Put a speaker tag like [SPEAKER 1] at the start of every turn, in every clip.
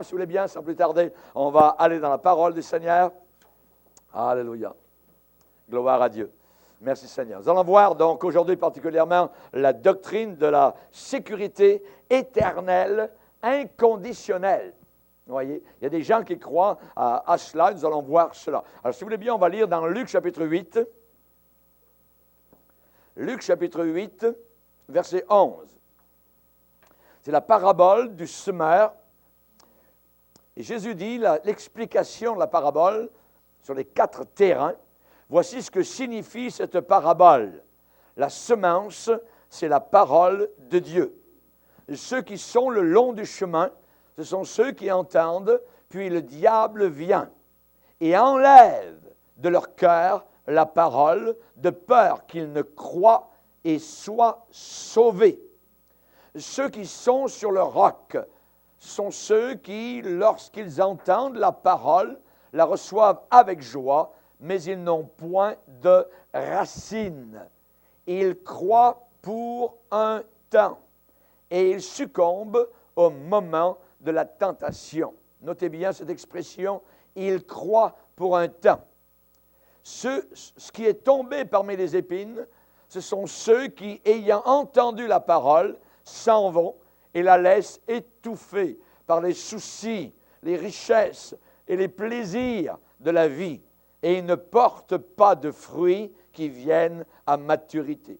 [SPEAKER 1] Si vous voulez bien, sans plus tarder, on va aller dans la parole du Seigneur. Alléluia. Gloire à Dieu. Merci Seigneur. Nous allons voir donc aujourd'hui particulièrement la doctrine de la sécurité éternelle inconditionnelle. Vous voyez, il y a des gens qui croient à cela, nous allons voir cela. Alors si vous voulez bien, on va lire dans Luc chapitre 8. Luc chapitre 8, verset 11. C'est la parabole du semeur. Et Jésus dit l'explication de la parabole sur les 4 terrains. Voici ce que signifie cette parabole. La semence, c'est la parole de Dieu. Et ceux qui sont le long du chemin, ce sont ceux qui entendent, puis le diable vient et enlève de leur cœur la parole, de peur qu'ils ne croient et soient sauvés. Ceux qui sont sur le roc sont ceux qui, lorsqu'ils entendent la parole, la reçoivent avec joie, mais ils n'ont point de racines. Ils croient pour un temps et ils succombent au moment de la tentation. Notez bien cette expression, ils croient pour un temps. Ce qui est tombé parmi les épines, ce sont ceux qui, ayant entendu la parole, s'en vont et la laissent étouffer par les soucis, les richesses et les plaisirs de la vie, et ils ne portent pas de fruits qui viennent à maturité.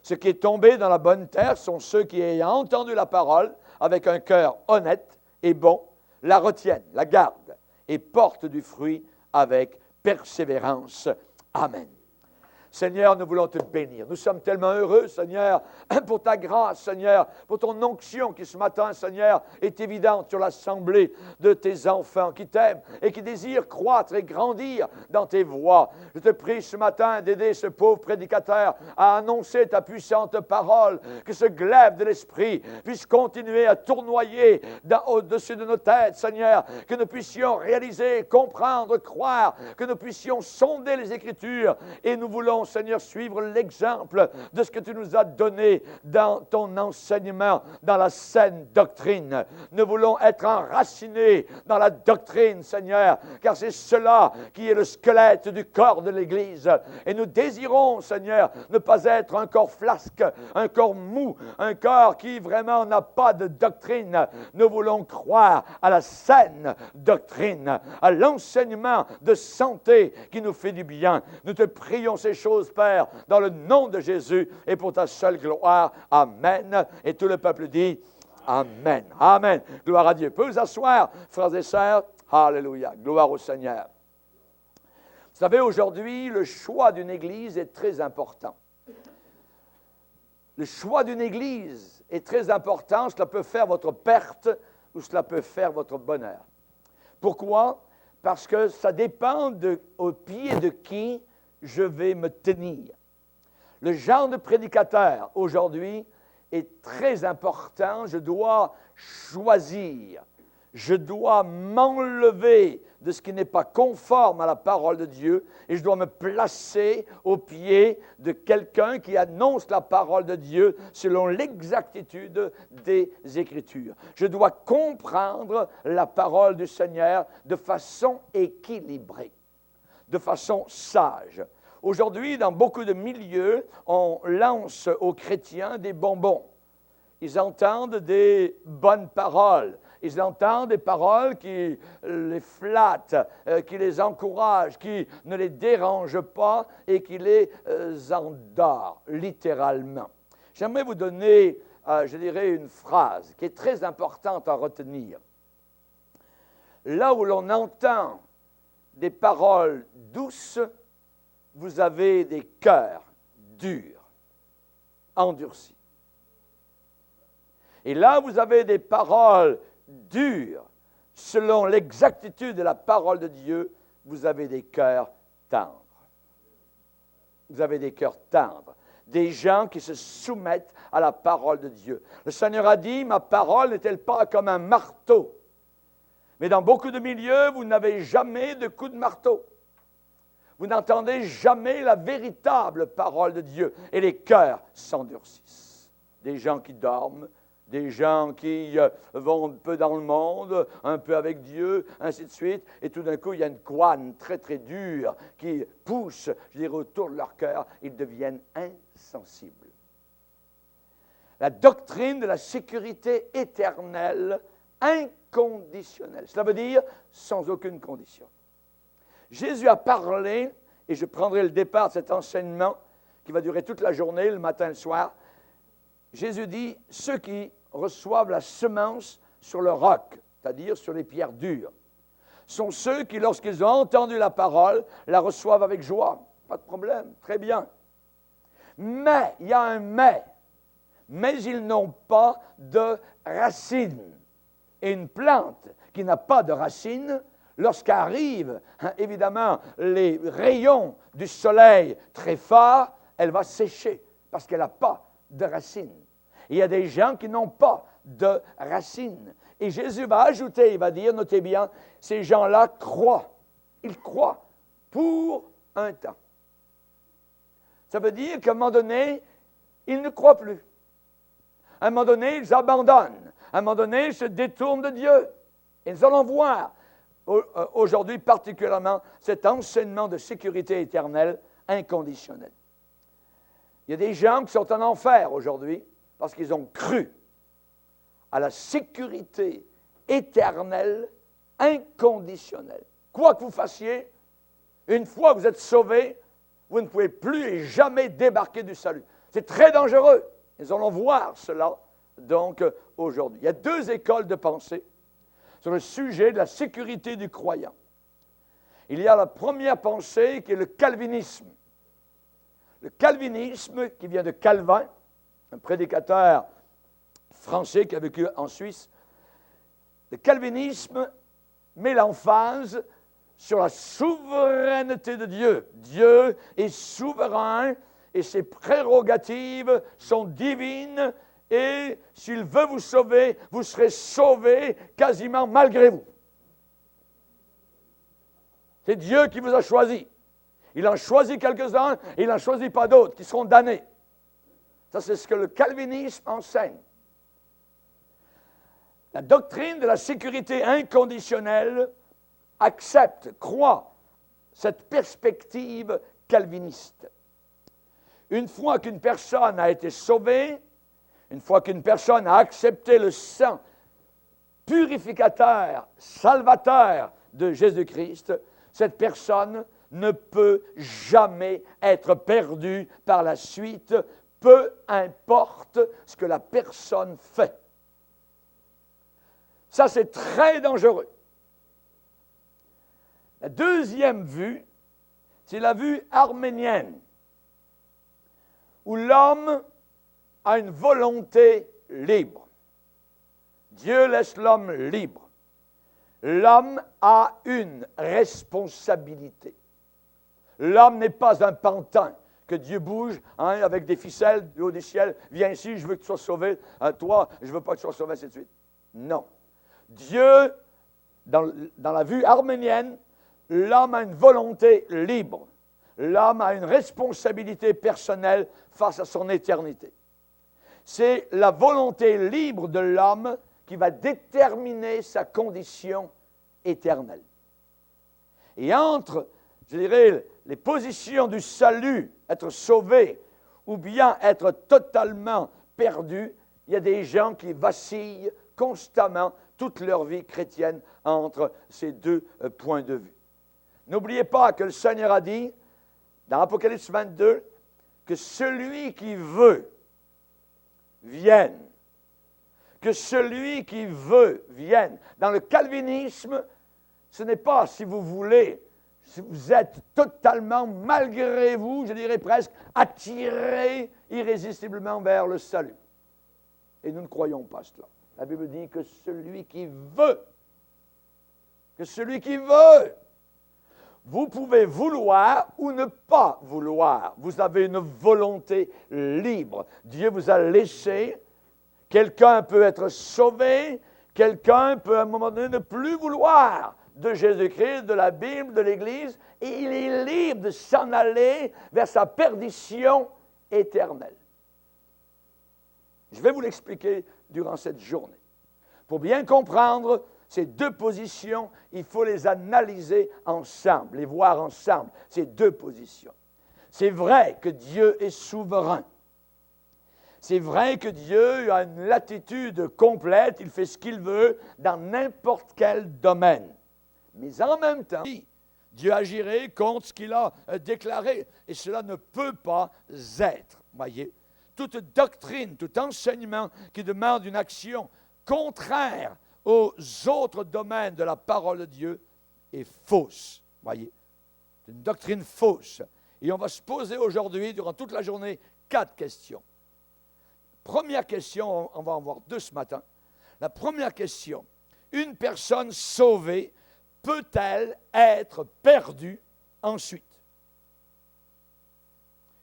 [SPEAKER 1] Ce qui est tombé dans la bonne terre sont ceux qui, ayant entendu la parole, avec un cœur honnête et bon, la retiennent, la gardent, et portent du fruit avec persévérance. Amen. Seigneur, nous voulons te bénir. Nous sommes tellement heureux, Seigneur, pour ta grâce, Seigneur, pour ton onction qui ce matin, Seigneur, est évidente sur l'assemblée de tes enfants qui t'aiment et qui désirent croître et grandir dans tes voies. Je te prie ce matin d'aider ce pauvre prédicateur à annoncer ta puissante parole, que ce glaive de l'esprit puisse continuer à tournoyer au-dessus de nos têtes, Seigneur, que nous puissions réaliser, comprendre, croire, que nous puissions sonder les Écritures et nous voulons, Seigneur, suivre l'exemple de ce que tu nous as donné dans ton enseignement, dans la saine doctrine. Nous voulons être enracinés dans la doctrine, Seigneur, car c'est cela qui est le squelette du corps de l'Église. Et nous désirons, Seigneur, ne pas être un corps flasque, un corps mou, un corps qui vraiment n'a pas de doctrine. Nous voulons croire à la saine doctrine, à l'enseignement de santé qui nous fait du bien. Nous te prions ces choses, Père, dans le nom de Jésus et pour ta seule gloire. Amen. Et tout le peuple dit Amen. Amen. Gloire à Dieu. Peut vous asseoir, frères et sœurs. Alléluia. Gloire au Seigneur. Vous savez, aujourd'hui, le choix d'une église est très important. Le choix d'une église est très important. Cela peut faire votre perte ou cela peut faire votre bonheur. Pourquoi? Parce que ça dépend au pied de qui je vais me tenir. Le genre de prédicateur aujourd'hui est très important. Je dois choisir. Je dois m'enlever de ce qui n'est pas conforme à la parole de Dieu et je dois me placer au pied de quelqu'un qui annonce la parole de Dieu selon l'exactitude des Écritures. Je dois comprendre la parole du Seigneur de façon équilibrée, de façon sage. Aujourd'hui, dans beaucoup de milieux, on lance aux chrétiens des bonbons. Ils entendent des bonnes paroles. Ils entendent des paroles qui les flattent, qui les encouragent, qui ne les dérangent pas et qui les endort, littéralement. J'aimerais vous donner, je dirais, une phrase qui est très importante à retenir. Là où l'on entend des paroles douces, vous avez des cœurs durs, endurcis. Et là, vous avez des paroles dures, selon l'exactitude de la parole de Dieu, vous avez des cœurs tendres. Vous avez des cœurs tendres. Des gens qui se soumettent à la parole de Dieu. Le Seigneur a dit, ma parole n'est-elle pas comme un marteau? Mais dans beaucoup de milieux, vous n'avez jamais de coup de marteau. Vous n'entendez jamais la véritable parole de Dieu. Et les cœurs s'endurcissent. Des gens qui dorment, des gens qui vont un peu dans le monde, un peu avec Dieu, ainsi de suite, et tout d'un coup, il y a une couenne très, très dure qui pousse, je dirais, autour de leur cœur, ils deviennent insensibles. La doctrine de la sécurité éternelle, inconditionnelle. Cela veut dire sans aucune condition. Jésus a parlé, et je prendrai le départ de cet enseignement qui va durer toute la journée, le matin et le soir. Jésus dit, ceux qui reçoivent la semence sur le roc, c'est-à-dire sur les pierres dures, sont ceux qui, lorsqu'ils ont entendu la parole, la reçoivent avec joie. Pas de problème, très bien. Mais, il y a un mais ils n'ont pas de racines. Et une plante qui n'a pas de racines, lorsqu'arrivent, évidemment, les rayons du soleil très forts, elle va sécher parce qu'elle n'a pas de racines. Il y a des gens qui n'ont pas de racines. Et Jésus va ajouter, il va dire, notez bien, ces gens-là croient. Ils croient pour un temps. Ça veut dire qu'à un moment donné, ils ne croient plus. À un moment donné, ils abandonnent. À un moment donné, ils se détournent de Dieu. Et nous allons voir aujourd'hui particulièrement cet enseignement de sécurité éternelle inconditionnelle. Il y a des gens qui sont en enfer aujourd'hui parce qu'ils ont cru à la sécurité éternelle inconditionnelle. Quoi que vous fassiez, une fois que vous êtes sauvé, vous ne pouvez plus et jamais débarquer du salut. C'est très dangereux. Nous allons voir cela, donc, aujourd'hui. Il y a deux écoles de pensée sur le sujet de la sécurité du croyant. Il y a la première pensée qui est le calvinisme. Le calvinisme qui vient de Calvin, un prédicateur français qui a vécu en Suisse. Le calvinisme met l'emphase sur la souveraineté de Dieu. Dieu est souverain et ses prérogatives sont divines et s'il veut vous sauver, vous serez sauvé quasiment malgré vous. C'est Dieu qui vous a choisi. Il en choisit quelques-uns et il n'en choisit pas d'autres qui seront damnés. Ça, c'est ce que le calvinisme enseigne. La doctrine de la sécurité inconditionnelle accepte, croit cette perspective calviniste. Une fois qu'une personne a été sauvée, une fois qu'une personne a accepté le sang purificateur, salvateur de Jésus-Christ, cette personne ne peut jamais être perdue par la suite, peu importe ce que la personne fait. Ça, c'est très dangereux. La deuxième vue, c'est la vue arménienne, où l'homme a une volonté libre. Dieu laisse l'homme libre. L'homme a une responsabilité. L'homme n'est pas un pantin que Dieu bouge avec des ficelles du haut du ciel. Viens ici, je veux que tu sois sauvé. Toi, je ne veux pas que tu sois sauvé, ainsi de suite. Non. Dieu, dans la vue arménienne, l'homme a une volonté libre. L'homme a une responsabilité personnelle face à son éternité. C'est la volonté libre de l'homme qui va déterminer sa condition éternelle. Et entre, je dirais, les positions du salut, être sauvé, ou bien être totalement perdu, il y a des gens qui vacillent constamment toute leur vie chrétienne entre ces deux points de vue. N'oubliez pas que le Seigneur a dit, dans Apocalypse 22, que celui qui veut vienne. Que celui qui veut vienne. Dans le calvinisme, ce n'est pas si vous voulez, si vous êtes totalement, malgré vous, je dirais presque, attiré irrésistiblement vers le salut. Et nous ne croyons pas cela. La Bible dit que celui qui veut, vous pouvez vouloir ou ne pas vouloir. Vous avez une volonté libre. Dieu vous a laissé. Quelqu'un peut être sauvé. Quelqu'un peut à un moment donné ne plus vouloir de Jésus-Christ, de la Bible, de l'Église. Et il est libre de s'en aller vers sa perdition éternelle. Je vais vous l'expliquer durant cette journée. Pour bien comprendre ces deux positions, il faut les analyser ensemble, les voir ensemble, ces deux positions. C'est vrai que Dieu est souverain. C'est vrai que Dieu a une latitude complète, il fait ce qu'il veut dans n'importe quel domaine. Mais en même temps, Dieu agirait contre ce qu'il a déclaré, et cela ne peut pas être. Voyez, toute doctrine, tout enseignement qui demande une action contraire aux autres domaines de la parole de Dieu est fausse. Voyez, c'est une doctrine fausse. Et on va se poser aujourd'hui, durant toute la journée, 4 questions. Première question, on va en voir 2 ce matin. La première question, une personne sauvée peut-elle être perdue ensuite?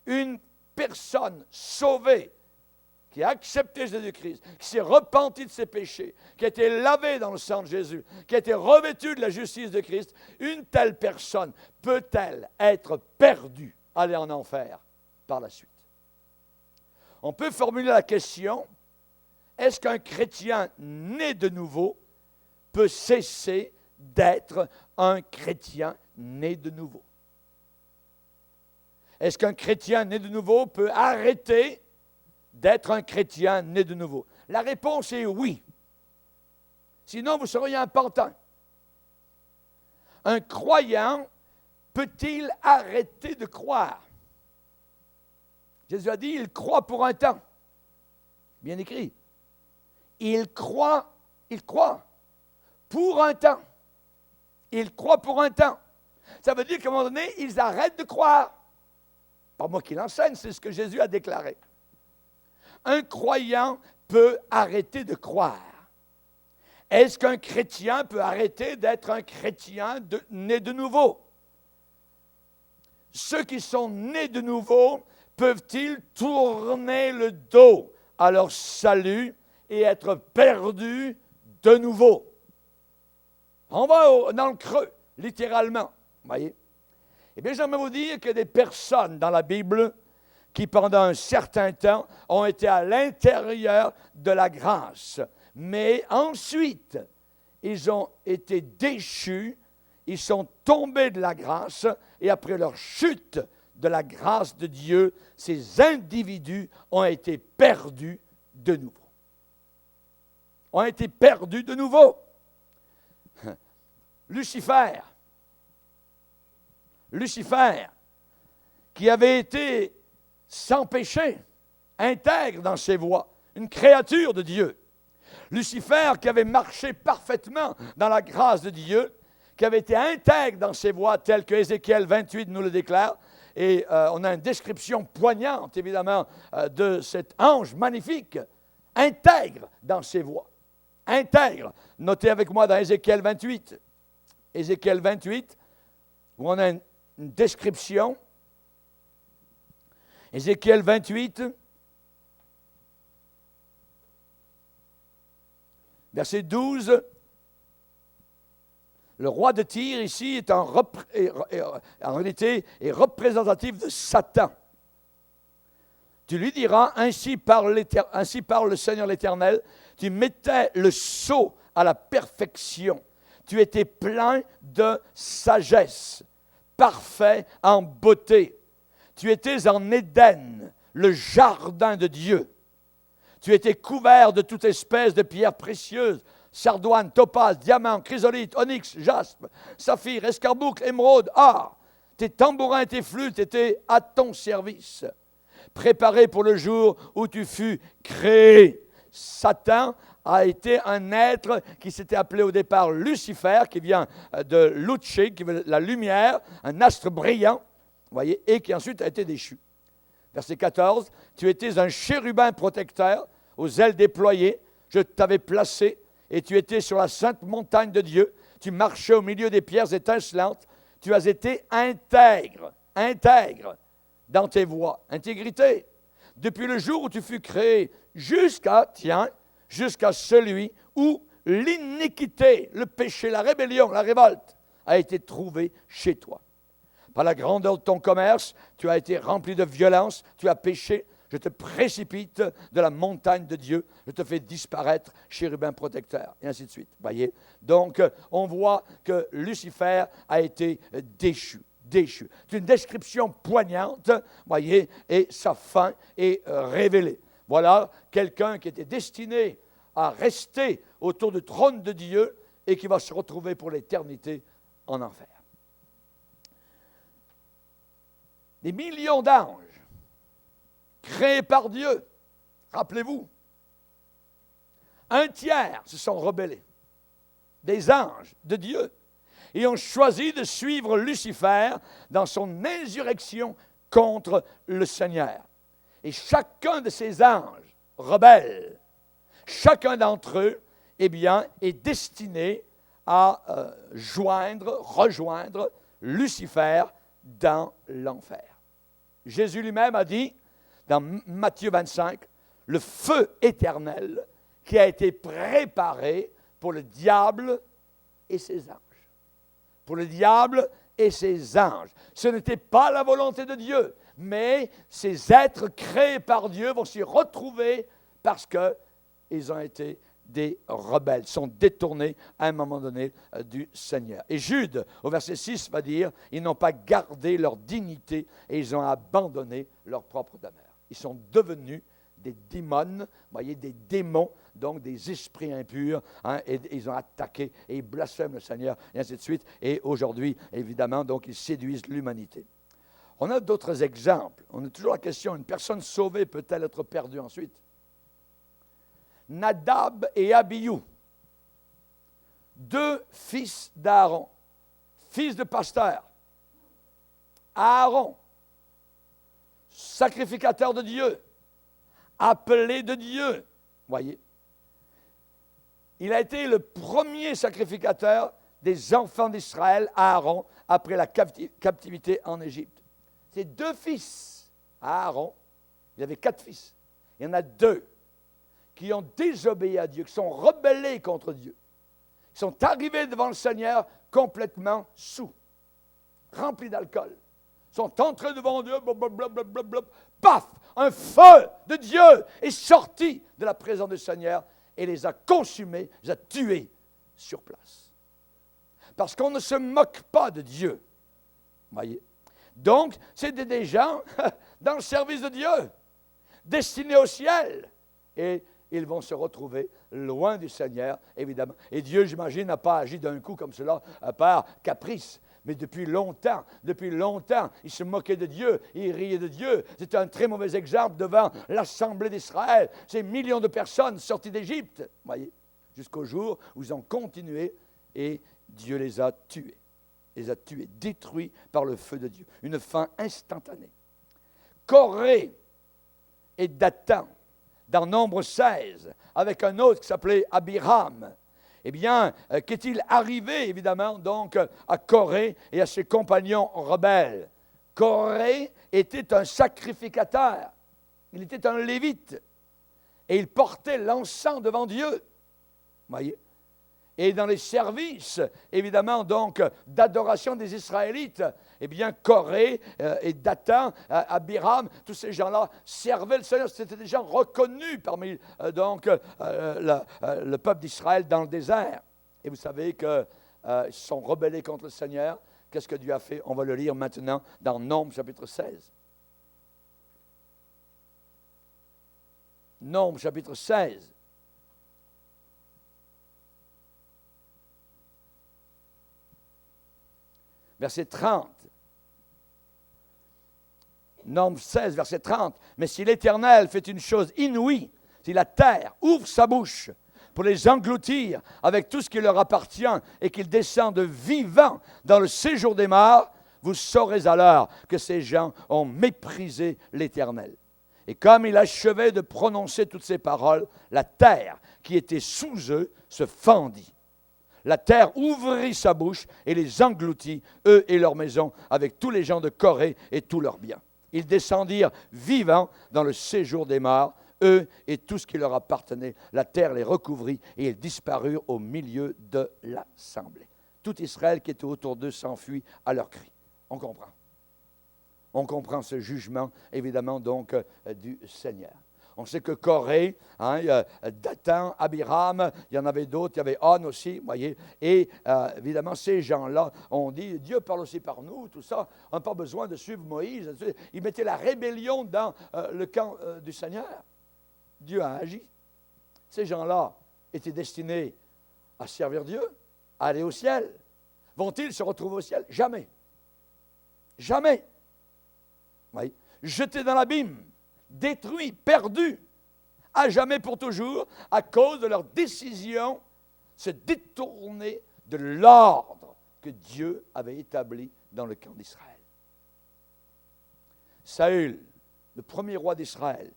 [SPEAKER 1] Une personne sauvée qui a accepté Jésus-Christ, qui s'est repenti de ses péchés, qui a été lavé dans le sang de Jésus, qui a été revêtue de la justice de Christ, une telle personne peut-elle être perdue, aller en enfer par la suite? On peut formuler la question, est-ce qu'un chrétien né de nouveau peut cesser d'être un chrétien né de nouveau? Est-ce qu'un chrétien né de nouveau peut arrêter d'être un chrétien né de nouveau? La réponse est oui. Sinon, vous seriez un pantin. Un croyant peut-il arrêter de croire? Jésus a dit, il croit pour un temps. Bien écrit. Il croit pour un temps. Il croit pour un temps. Ça veut dire qu'à un moment donné, ils arrêtent de croire. Pas moi qui l'enseigne, c'est ce que Jésus a déclaré. Un croyant peut arrêter de croire. Est-ce qu'un chrétien peut arrêter d'être un chrétien né de nouveau? Ceux qui sont nés de nouveau, peuvent-ils tourner le dos à leur salut et être perdus de nouveau? On va dans le creux, littéralement. Voyez? Eh bien, j'aimerais vous dire qu'il y a des personnes dans la Bible qui, pendant un certain temps, ont été à l'intérieur de la grâce. Mais ensuite, ils ont été déchus, ils sont tombés de la grâce, et après leur chute de la grâce de Dieu, ces individus ont été perdus de nouveau. Ont été perdus de nouveau. Lucifer, qui avait été sans péché, intègre dans ses voies, une créature de Dieu. Lucifer qui avait marché parfaitement dans la grâce de Dieu, qui avait été intègre dans ses voies, tel que Ézéchiel 28 nous le déclare. Et on a une description poignante, évidemment, de cet ange magnifique, intègre dans ses voies. Intègre. Notez avec moi dans Ézéchiel 28. Ézéchiel 28, où on a une description. Ézéchiel 28, verset 12. Le roi de Tyr, ici, est en réalité est représentatif de Satan. Tu lui diras, ainsi parle le Seigneur l'Éternel, tu mettais le sceau à la perfection. Tu étais plein de sagesse, parfait en beauté. Tu étais en Éden, le jardin de Dieu. Tu étais couvert de toute espèce de pierres précieuses, sardoine, topaz, diamant, chrysolite, onyx, jaspe, saphir, escarboucle, émeraude, or. Tes tambourins et tes flûtes étaient à ton service, préparés pour le jour où tu fus créé. Satan a été un être qui s'était appelé au départ Lucifer, qui vient de luce, qui veut la lumière, un astre brillant, voyez, et qui ensuite a été déchu. Verset 14, tu étais un chérubin protecteur, aux ailes déployées, je t'avais placé, et tu étais sur la sainte montagne de Dieu, tu marchais au milieu des pierres étincelantes, tu as été intègre dans tes voies, intégrité, depuis le jour où tu fus créé, jusqu'à celui où l'iniquité, le péché, la rébellion, la révolte a été trouvée chez toi. Par la grandeur de ton commerce, tu as été rempli de violence, tu as péché, je te précipite de la montagne de Dieu, je te fais disparaître, chérubin protecteur, et ainsi de suite. Voyez? Donc, on voit que Lucifer a été déchu. C'est une description poignante, voyez, et sa fin est révélée. Voilà quelqu'un qui était destiné à rester autour du trône de Dieu et qui va se retrouver pour l'éternité en enfer. Des millions d'anges créés par Dieu, rappelez-vous, un tiers se sont rebellés, des anges de Dieu, et ont choisi de suivre Lucifer dans son insurrection contre le Seigneur. Et chacun de ces anges rebelles, chacun d'entre eux, eh bien, est destiné à rejoindre Lucifer dans l'enfer. Jésus lui-même a dit, dans Matthieu 25, le feu éternel qui a été préparé pour le diable et ses anges. Pour le diable et ses anges. Ce n'était pas la volonté de Dieu, mais ces êtres créés par Dieu vont s'y retrouver parce qu'ils ont été des rebelles, sont détournés à un moment donné du Seigneur. Et Jude, au verset 6, va dire, ils n'ont pas gardé leur dignité et ils ont abandonné leur propre demeure. Ils sont devenus des démons, voyez, des démons, donc des esprits impurs, et ils ont attaqué et ils blasphèment le Seigneur, et ainsi de suite. Et aujourd'hui, évidemment, donc ils séduisent l'humanité. On a d'autres exemples. On a toujours la question, une personne sauvée peut-elle être perdue ensuite? Nadab et Abihu, deux fils d'Aaron, fils de pasteur. Aaron, sacrificateur de Dieu, appelé de Dieu, voyez. Il a été le premier sacrificateur des enfants d'Israël, Aaron, après la captivité en Égypte. Ses deux fils, Aaron, il avait 4 fils. Il y en a 2 qui ont désobéi à Dieu, qui sont rebellés contre Dieu. Ils sont arrivés devant le Seigneur complètement saouls, remplis d'alcool. Ils sont entrés devant Dieu, blablabla, paf, un feu de Dieu est sorti de la présence du Seigneur et les a consumés, les a tués sur place. Parce qu'on ne se moque pas de Dieu. Voyez? Donc, c'est des gens dans le service de Dieu, destinés au ciel. Et ils vont se retrouver loin du Seigneur, évidemment. Et Dieu, j'imagine, n'a pas agi d'un coup comme cela, par caprice. Mais depuis longtemps, il se moquait de Dieu, il riait de Dieu. C'était un très mauvais exemple devant l'Assemblée d'Israël. Ces millions de personnes sorties d'Égypte, voyez, jusqu'au jour où ils ont continué et Dieu les a tués. Détruits par le feu de Dieu. Une fin instantanée. Corée et Dathan, dans Nombre 16, avec un autre qui s'appelait Abiram. Eh bien, qu'est-il arrivé, évidemment, donc, à Corée et à ses compagnons rebelles? Corée était un sacrificateur. Il était un lévite. Et il portait l'encens devant Dieu. Voyez? Et dans les services, évidemment, donc, d'adoration des Israélites, eh bien, Corée et Dathan, Abiram, tous ces gens-là servaient le Seigneur. C'était des gens reconnus parmi, le peuple d'Israël dans le désert. Et vous savez qu'ils se sont rebellés contre le Seigneur. Qu'est-ce que Dieu a fait? On va le lire maintenant dans Nombre, chapitre 16. Nombre, chapitre 16. Verset 30. Nombre 16, verset 30. Mais si l'Éternel fait une chose inouïe, si la terre ouvre sa bouche pour les engloutir avec tout ce qui leur appartient et qu'ils descendent vivants dans le séjour des morts, vous saurez alors que ces gens ont méprisé l'Éternel. Et comme il achevait de prononcer toutes ces paroles, la terre qui était sous eux se fendit. La terre ouvrit sa bouche et les engloutit, eux et leurs maisons, avec tous les gens de Corée et tous leurs biens. Ils descendirent vivants dans le séjour des morts, eux et tout ce qui leur appartenait. La terre les recouvrit et ils disparurent au milieu de l'assemblée. Tout Israël qui était autour d'eux s'enfuit à leurs cris. On comprend. on comprend ce jugement, évidemment, donc, du Seigneur. On sait que Corée, Dathan, Abiram, il y en avait d'autres, il y avait On aussi, vous voyez. Et évidemment, ces gens-là ont dit, Dieu parle aussi par nous, tout ça. On n'a pas besoin de suivre Moïse. Ils mettaient la rébellion dans le camp du Seigneur. Dieu a agi. Ces gens-là étaient destinés à servir Dieu, à aller au ciel. Vont-ils se retrouver au ciel? Jamais. Jamais. Oui. Jetés dans l'abîme. Détruits, perdus, à jamais pour toujours, à cause de leur décision se détourner de l'ordre que Dieu avait établi dans le camp d'Israël. Saül, le premier roi d'Israël,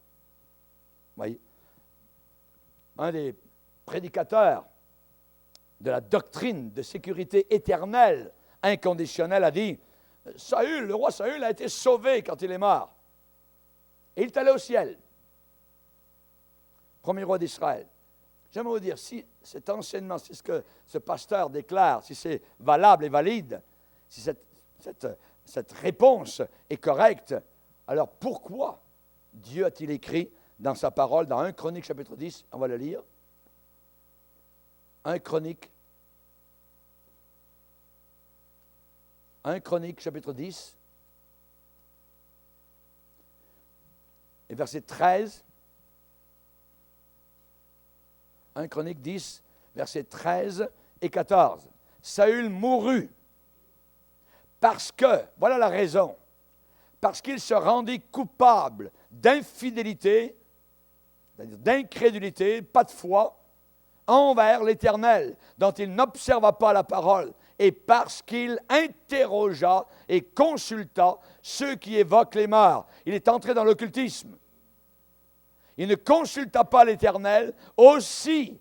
[SPEAKER 1] voyez, un des prédicateurs de la doctrine de sécurité éternelle, inconditionnelle, a dit, Saül, le roi Saül a été sauvé quand il est mort. Et il est allé au ciel. Premier roi d'Israël. J'aimerais vous dire, si cet enseignement, si ce que ce pasteur déclare, si c'est valable et valide, si cette réponse est correcte, alors pourquoi Dieu a-t-il écrit dans sa parole, dans 1 Chronique chapitre 10, on va le lire, 1 Chronique chapitre 10, et verset 13, 1 Chronique 10, versets 13 et 14. Saül mourut parce que, voilà la raison, parce qu'il se rendit coupable d'infidélité, c'est-à-dire d'incrédulité, pas de foi, envers l'Éternel, dont il n'observa pas la parole, et parce qu'il interrogea et consulta ceux qui évoquent les morts. Il est entré dans l'occultisme. Il ne consulta pas l'Éternel. Aussi,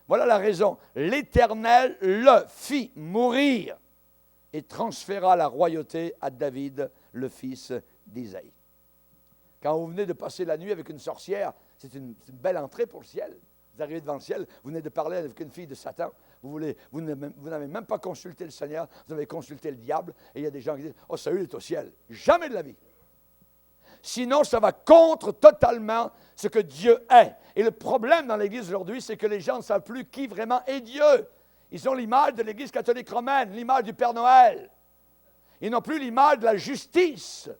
[SPEAKER 1] voilà la raison, l'Éternel le fit mourir et transféra la royauté à David, le fils d'Isaïe. Quand vous venez de passer la nuit avec une sorcière, c'est une belle entrée pour le ciel. Vous arrivez devant le ciel, vous venez de parler avec une fille de Satan, vous n'avez même pas consulté le Seigneur, vous avez consulté le diable, et il y a des gens qui disent « Oh, Saül est au ciel. » Jamais de la vie. Sinon, ça va contre totalement ce que Dieu est. Et le problème dans l'Église aujourd'hui, c'est que les gens ne savent plus qui vraiment est Dieu. Ils ont l'image de l'Église catholique romaine, l'image du Père Noël. Ils n'ont plus l'image de la justice.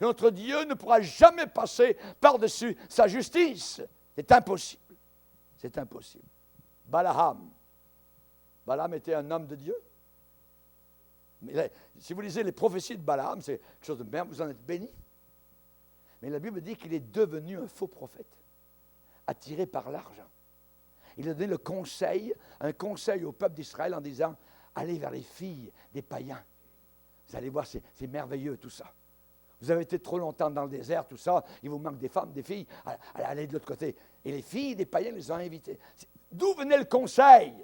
[SPEAKER 1] Notre Dieu ne pourra jamais passer par-dessus sa justice. C'est impossible. C'est impossible. Balaam était un homme de Dieu. Mais si vous lisez les prophéties de Balaam, c'est quelque chose de bien, vous en êtes bénis. Mais la Bible dit qu'il est devenu un faux prophète, attiré par l'argent. Il a donné un conseil au peuple d'Israël en disant, allez vers les filles des païens. Vous allez voir, c'est merveilleux tout ça. Vous avez été trop longtemps dans le désert, tout ça, il vous manque des femmes, des filles, allez de l'autre côté. Et les filles des païens les ont invitées. D'où venait le conseil?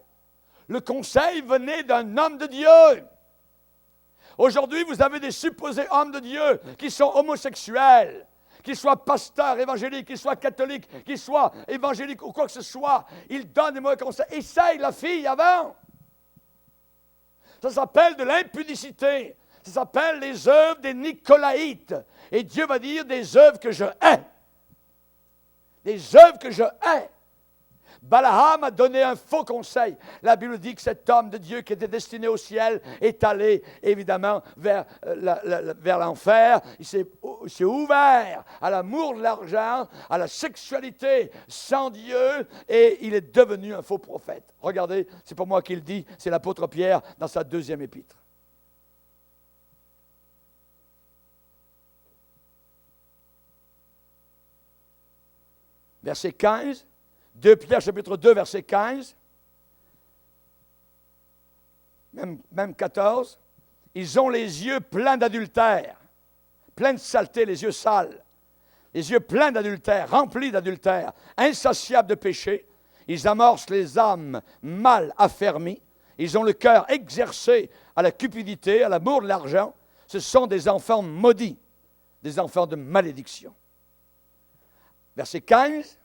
[SPEAKER 1] Le conseil venait d'un homme de Dieu. Aujourd'hui, vous avez des supposés hommes de Dieu qui sont homosexuels, qu'ils soient pasteurs évangéliques, qu'ils soient catholiques, qu'ils soient évangéliques ou quoi que ce soit. Ils donnent des mauvais conseils. Essaye la fille avant. Ça s'appelle de l'impudicité. Ça s'appelle les œuvres des Nicolaïtes. Et Dieu va dire des œuvres que je hais. Des œuvres que je hais. Balaam a donné un faux conseil. La Bible dit que cet homme de Dieu qui était destiné au ciel est allé évidemment vers l'enfer. Il s'est ouvert à l'amour de l'argent, à la sexualité sans Dieu et il est devenu un faux prophète. Regardez, c'est pas moi qui le dis, c'est l'apôtre Pierre dans sa 2e épître. Verset 15. 2 Pierre, chapitre 2, verset 15, même 14, ils ont les yeux pleins d'adultère, pleins de saleté, les yeux sales, les yeux pleins d'adultère, remplis d'adultère, insatiables de péché, ils amorcent les âmes mal affermies, ils ont le cœur exercé à la cupidité, à l'amour de l'argent, ce sont des enfants maudits, des enfants de malédiction. Verset 15,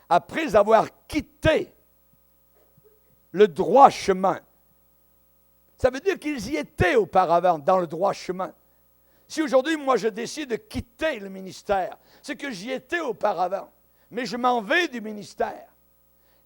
[SPEAKER 1] après avoir quitté le droit chemin. Ça veut dire qu'ils y étaient auparavant dans le droit chemin. si aujourd'hui, moi, je décide de quitter le ministère, c'est que j'y étais auparavant, mais je m'en vais du ministère.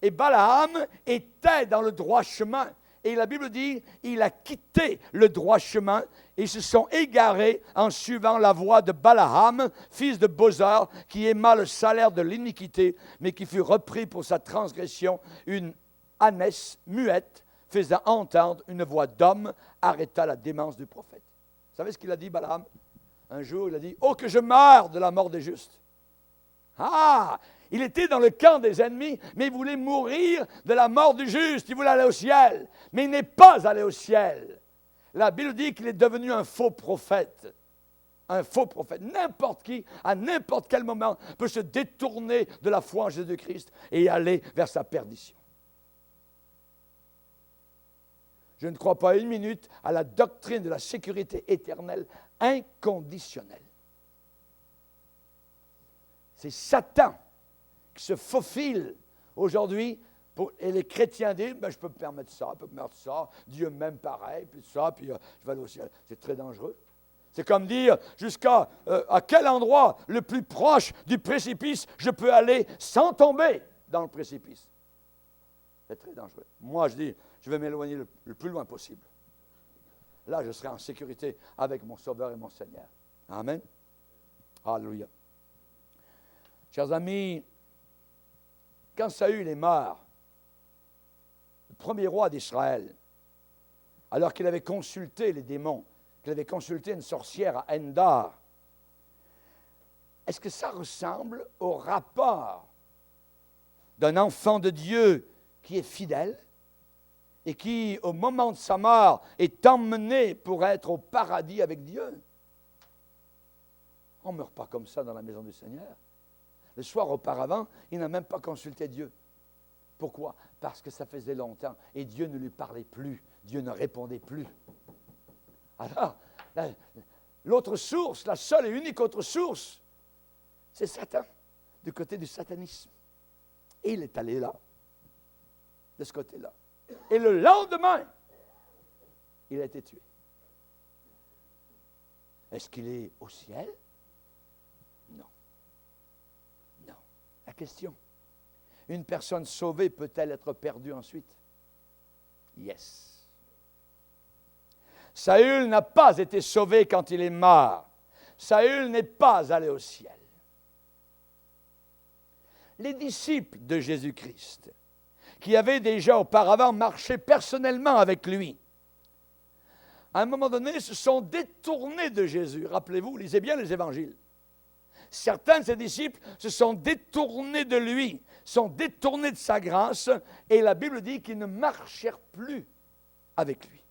[SPEAKER 1] Et Balaam était dans le droit chemin. Et la Bible dit, il a quitté le droit chemin et ils se sont égarés en suivant la voie de Balaam, fils de Bosor, qui aima le salaire de l'iniquité, mais qui fut repris pour sa transgression. Une ânesse muette, faisant entendre une voix d'homme, arrêta la démence du prophète. Vous savez ce qu'il a dit, Balaam? Un jour, il a dit, « Oh, que je meure de la mort des justes! » Ah! Il était dans le camp des ennemis, mais il voulait mourir de la mort du juste. Il voulait aller au ciel, mais il n'est pas allé au ciel. La Bible dit qu'il est devenu un faux prophète. Un faux prophète. N'importe qui, à n'importe quel moment, peut se détourner de la foi en Jésus-Christ et aller vers sa perdition. Je ne crois pas une minute à la doctrine de la sécurité éternelle inconditionnelle. C'est Satan qui se faufile aujourd'hui, et les chrétiens disent, je peux me permettre ça, je peux me permettre ça, Dieu m'aime pareil, puis ça, puis je vais aller au ciel. C'est très dangereux. C'est comme dire, jusqu'à à quel endroit le plus proche du précipice je peux aller sans tomber dans le précipice. C'est très dangereux. Moi, je dis, je vais m'éloigner le plus loin possible. Là, je serai en sécurité avec mon Sauveur et mon Seigneur. Amen. Alléluia. Chers amis, quand Saül est mort, le premier roi d'Israël, alors qu'il avait consulté les démons, qu'il avait consulté une sorcière à Endor, est-ce que ça ressemble au rapport d'un enfant de Dieu qui est fidèle et qui, au moment de sa mort, est emmené pour être au paradis avec Dieu? On ne meurt pas comme ça dans la maison du Seigneur. Le soir auparavant, il n'a même pas consulté Dieu. Pourquoi? Parce que ça faisait longtemps et Dieu ne lui parlait plus. Dieu ne répondait plus. Alors, l'autre source, la seule et unique autre source, c'est Satan, du côté du satanisme. Et il est allé là, de ce côté-là. Et le lendemain, il a été tué. Est-ce qu'il est au ciel? Non. Non. La question, une personne sauvée peut-elle être perdue ensuite? Yes. Saül n'a pas été sauvé quand il est mort. Saül n'est pas allé au ciel. Les disciples de Jésus-Christ, qui avaient déjà auparavant marché personnellement avec lui, à un moment donné, se sont détournés de Jésus. Rappelez-vous, lisez bien les évangiles. Certains de ses disciples se sont détournés de lui, sont détournés de sa grâce, et la Bible dit qu'ils ne marchèrent plus avec lui.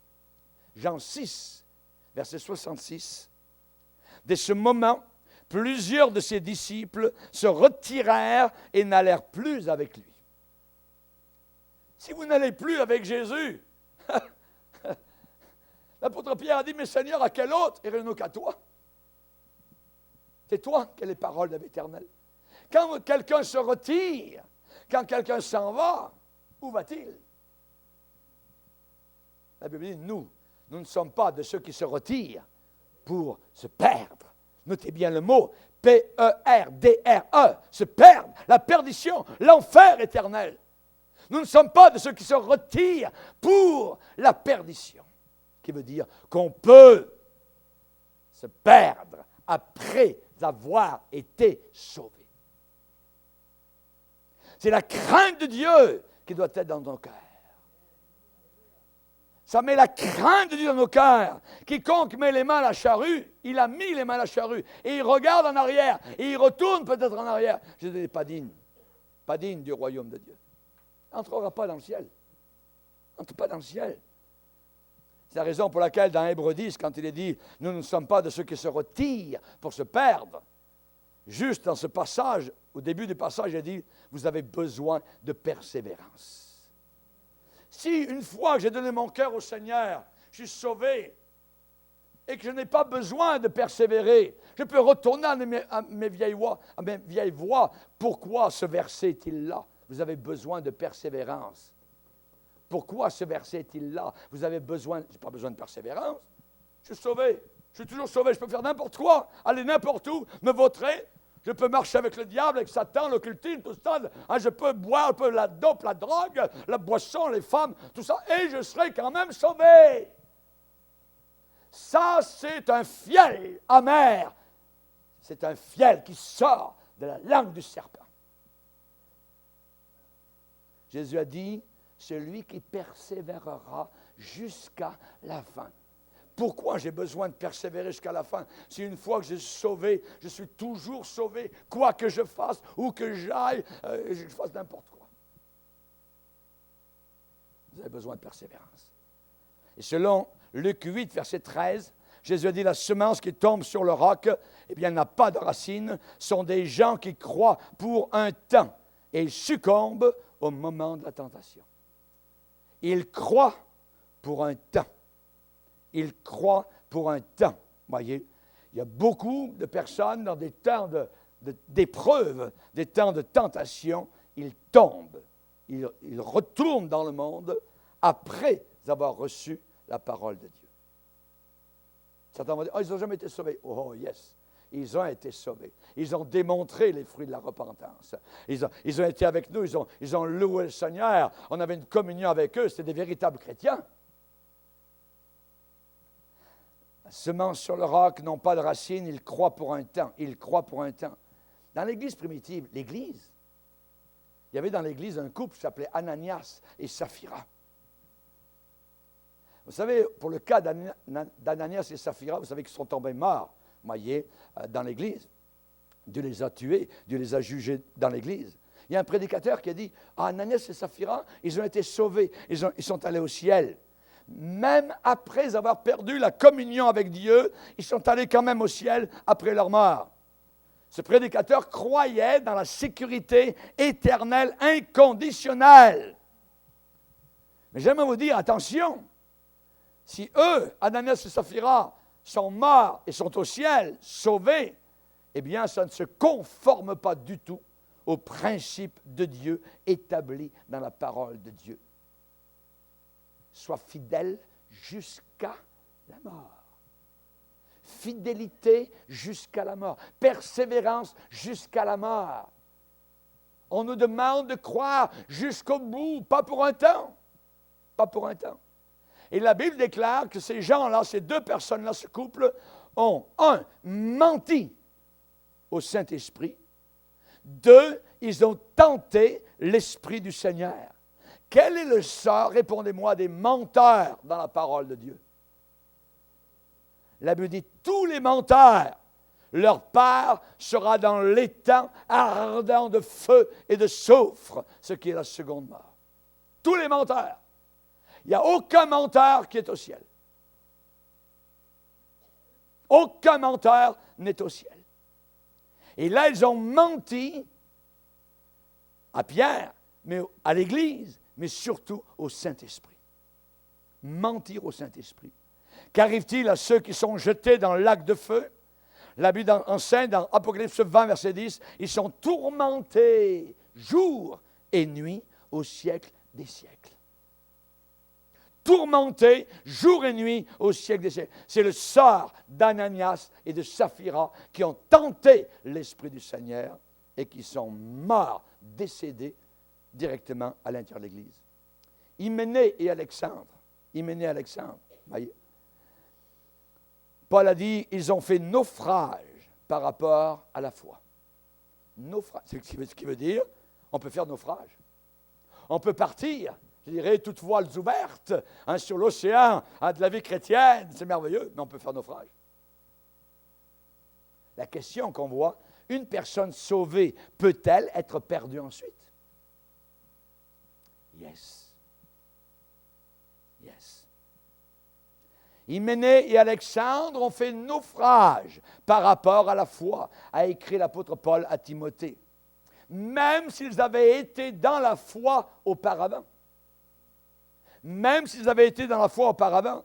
[SPEAKER 1] Jean 6, verset 66. Dès ce moment, plusieurs de ses disciples se retirèrent et n'allèrent plus avec lui. Si vous n'allez plus avec Jésus, l'apôtre Pierre a dit, mais Seigneur, à quel autre irons-nous qu'à toi? C'est toi qui as les paroles de l'Éternel. Quand quelqu'un se retire, quand quelqu'un s'en va, où va-t-il? La Bible dit, nous ne sommes pas de ceux qui se retirent pour se perdre. Notez bien le mot, P-E-R-D-R-E, se perdre, la perdition, l'enfer éternel. Nous ne sommes pas de ceux qui se retirent pour la perdition, qui veut dire qu'on peut se perdre après avoir été sauvé. C'est la crainte de Dieu qui doit être dans nos cœurs. Ça met la crainte de Dieu dans nos cœurs. Quiconque met les mains à la charrue, il a mis les mains à la charrue, et il regarde en arrière, et il retourne peut-être en arrière. Je dis, pas digne du royaume de Dieu. Il n'entrera pas dans le ciel. Il n'entre pas dans le ciel. C'est la raison pour laquelle, dans Hébreux 10, quand il est dit « Nous ne sommes pas de ceux qui se retirent pour se perdre », juste dans ce passage, au début du passage, il a dit « Vous avez besoin de persévérance. » Si une fois que j'ai donné mon cœur au Seigneur, je suis sauvé et que je n'ai pas besoin de persévérer, je peux retourner à mes vieilles voies. Pourquoi ce verset est-il là? Vous avez besoin de persévérance. Pourquoi ce verset est-il là? Vous avez besoin, je n'ai pas besoin de persévérance. Je suis sauvé, je Je suis toujours sauvé, je peux faire n'importe quoi, aller n'importe où, me vautrer. Je peux marcher avec le diable, avec Satan, l'occultisme, tout ça. Hein, je peux boire un peu la dope, la drogue, la boisson, les femmes, tout ça, et je serai quand même sauvé. Ça, c'est un fiel amer. C'est un fiel qui sort de la langue du serpent. Jésus a dit, celui qui persévérera jusqu'à la fin. Pourquoi j'ai besoin de persévérer jusqu'à la fin? Si une fois que je suis sauvé, je suis toujours sauvé, quoi que je fasse, où que j'aille, je fasse n'importe quoi. Vous avez besoin de persévérance. Et selon Luc 8, verset 13, Jésus a dit, la semence qui tombe sur le roc, eh bien, n'a pas de racines, sont des gens qui croient pour un temps et ils succombent au moment de la tentation. Ils croient pour un temps. Ils croient pour un temps. Voyez, il y a beaucoup de personnes dans des temps d'épreuve, des temps de tentation, ils tombent. Ils retournent dans le monde après avoir reçu la parole de Dieu. Certains vont dire, ils n'ont jamais été sauvés. Oh, yes, ils ont été sauvés. Ils ont démontré les fruits de la repentance. Ils ont été avec nous, ils ont loué le Seigneur. On avait une communion avec eux, c'était des véritables chrétiens. Semences sur le roc n'ont pas de racines, ils croient pour un temps. Ils croient pour un temps. Dans l'Église primitive, l'Église, il y avait dans l'Église un couple qui s'appelait Ananias et Saphira. Vous savez, pour le cas d'Ananias et Saphira, vous savez qu'ils sont tombés morts, voyez, dans l'Église. Dieu les a tués, Dieu les a jugés dans l'Église. Il y a un prédicateur qui a dit, Ananias et Saphira, ils ont été sauvés, ils sont allés au ciel. Même après avoir perdu la communion avec Dieu, ils sont allés quand même au ciel après leur mort. Ce prédicateur croyait dans la sécurité éternelle inconditionnelle. Mais j'aimerais vous dire, attention, si eux, Ananias et Saphira, sont morts et sont au ciel, sauvés, eh bien, ça ne se conforme pas du tout au principe de Dieu établi dans la parole de Dieu. Sois fidèle jusqu'à la mort. Fidélité jusqu'à la mort. Persévérance jusqu'à la mort. On nous demande de croire jusqu'au bout, pas pour un temps. Pas pour un temps. Et la Bible déclare que ces gens-là, ces deux personnes-là, ce couple, ont, un, menti au Saint-Esprit. Deux, ils ont tenté l'Esprit du Seigneur. Quel est le sort, répondez-moi, des menteurs dans la parole de Dieu? La Bible dit, tous les menteurs, leur part sera dans l'étang ardent de feu et de soufre, ce qui est la seconde mort. Tous les menteurs. Il n'y a aucun menteur qui est au ciel. Aucun menteur n'est au ciel. Et là, ils ont menti à Pierre, mais à l'Église, mais surtout au Saint-Esprit. Mentir au Saint-Esprit. Qu'arrive-t-il à ceux qui sont jetés dans le lac de feu? La Bible enseigne dans Apocalypse 20, verset 10, ils sont tourmentés jour et nuit au siècle des siècles. Tourmentés jour et nuit au siècle des siècles. C'est le sort d'Ananias et de Saphira qui ont tenté l'Esprit du Seigneur et qui sont morts, décédés directement à l'intérieur de l'Église. Hyménée et Alexandre. Voyez. Paul a dit, ils ont fait naufrage par rapport à la foi. Naufrage, c'est ce qui veut dire, on peut faire naufrage. On peut partir, je dirais, toutes voiles ouvertes, sur l'océan, de la vie chrétienne, c'est merveilleux, mais on peut faire naufrage. La question qu'on voit, une personne sauvée peut-elle être perdue ensuite? Yes. Yes. Hyménée et Alexandre ont fait naufrage par rapport à la foi, a écrit l'apôtre Paul à Timothée. Même s'ils avaient été dans la foi auparavant. Même s'ils avaient été dans la foi auparavant.